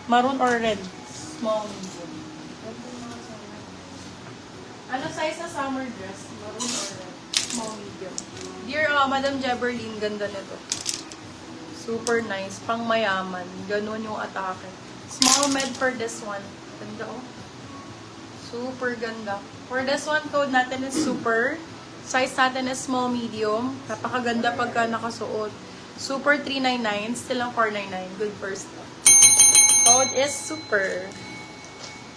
Maroon or red? Small, medium. Ano size na summer dress? Maroon or red? Small, medium. Dear Madam Jeberlyn, ganda nito. Super nice. Pang mayaman. Ganun yung atake. Small med for this one. Ganda oh. Super ganda. For this one, code natin is super. Size natin is small, medium. Napakaganda pagka nakasuot. Super 399. Still ang 499. Good first. Code is super.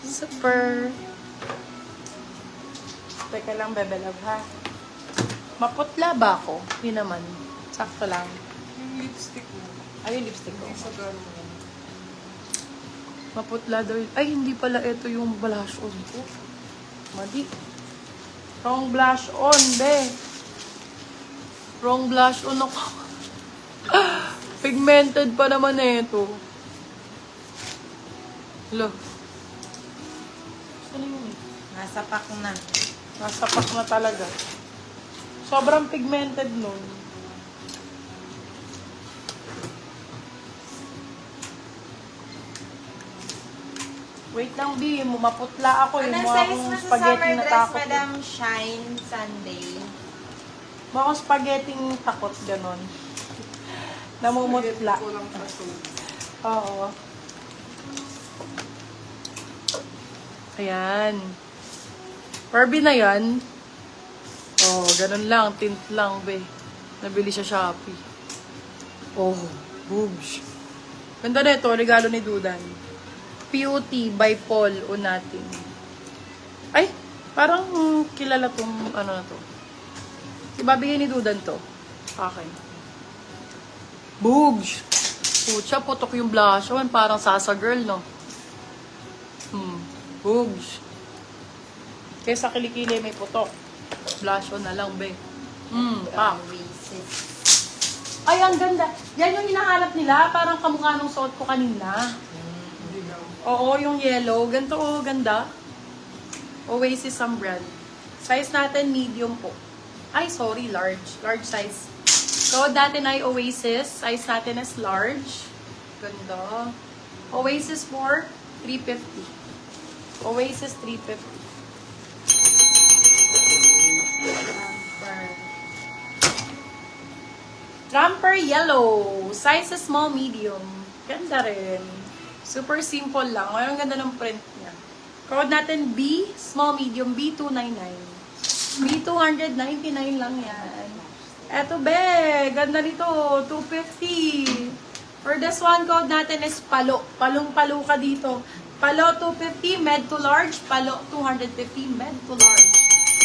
Super. Teka lang, bebelab ha. Maputla ba ako? Hindi naman. Sakto lang. Yung lipstick mo. Ay, yung lipstick ko. Hindi sa gano'n. Maputla daw. Ay, hindi pala ito yung blush on ko. Mali. Wrong blush on, be. Wrong blush on ako. Pigmented pa naman ito. Hello. Saan yun? Nasa pack na. Nasa pack na talaga. Sobrang pigmented nun. Wait lang, B. Maputla ako. Yung Anong mukha size akong mo sa spaghetti summer na dress, takot. Madam Shine Sunday? Mukha akong spaghetti takot, ganon. Namumutla. Kulang sa suit. Oo. Ayan. Barbie na yan. Oh, ganun lang. Tint lang, be. Nabili siya Shopee. Oh, boobs. Ganda na ito. Regalo ni Dudan. Beauty by Paul Unating. Ay, parang kilala tong ano na to. Ibabigay ni Dudan to. Okay. Boobs. Pucha, putok yung blush on. Parang Sasa girl, no? Boobs. Kesa kilikili may putok. Blush on na lang, be. Pa. Ay, ang ganda. Yan yung hinahanap nila. Parang kamukha nung suot ko kanina. Oo, yung yellow. Ganito, oh, ganda. Oasis ang brand. Size natin, medium po. Ay, sorry, large. Large size. Code natin ay Oasis. Size natin is large. Ganda. Oasis for 350. Oasis 350. Ramper yellow. Size is small, medium. Ganda rin. Super simple lang. Ang ganda ng print niya. Code natin B, small, medium, B299. B299 lang yan. Eto, be. Ganda nito. 250. For this one, code natin is palo. Palong-palo ka dito. Palo 250, med to large. Palo 250, med to large.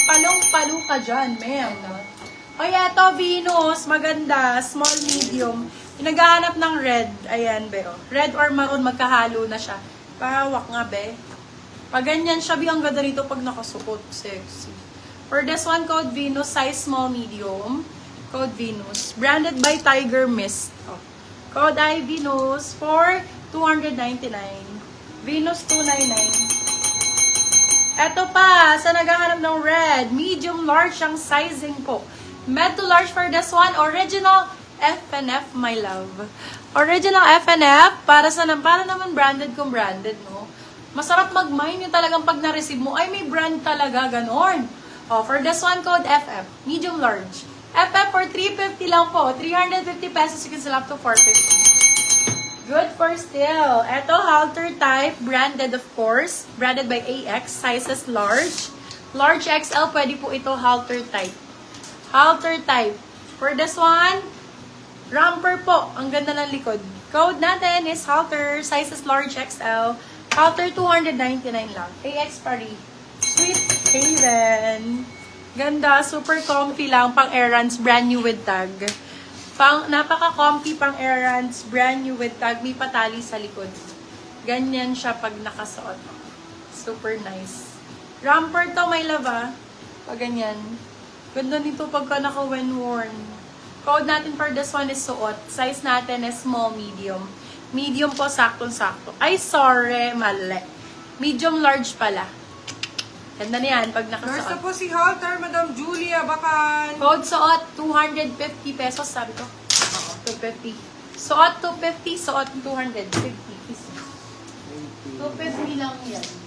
Palong-palo ka dyan, ma'am. O, eto, Venus. Maganda. Small, medium. Yung naghahanap ng red, ayan, be. Oh. Red or maroon, magkahalo na siya. Pahawak nga, be. Pag ganyan siya, be, ang ganda rito pag nakasuot. Sexy. For this one, code Venus, size small, medium. Code Venus. Branded by Tiger Mist. Oh. Code I Venus for 299. Venus 299. Eto pa, sa naghahanap ng red, medium, large ang sizing ko. Med to large for this one, original FNF, my love. Original FNF, para naman branded kung branded, no? Masarap mag-mine yung talagang pag na-receive mo, ay may brand talaga, ganon. Oh, for this one, code FF, medium large. FF for 350 lang po. 350 pesos, you can sell up to 450. Good for still. Eto, halter type, branded of course. Branded by AX, sizes large. Large XL, pwede po ito halter type. Halter type. For this one, Ramper po. Ang ganda ng likod. Code natin is halter. Sizes large XL. Halter 299 lang. AX Paris. Sweet Haven. Ganda. Super comfy lang. Pang errands. Brand new with tag. Napaka-comfy pang errands. Brand new with tag. May patali sa likod. Ganyan siya pag nakasuot. Super nice. Ramper to, my love, ah. Pag ganyan. Ganda nito pagka naka-when worn. Code natin for this one is suot. Size natin is small, medium. Medium po, saktong-sakto. Ay, sorry, mali. Medium large pala. Ganda na yan pag Nurse na nakasuot. po si Halter, Madam Julia, bakan. Code suot, 250 pesos, sabi ko. 250. Suot 250, suot 250 pesos. 250 lang yan.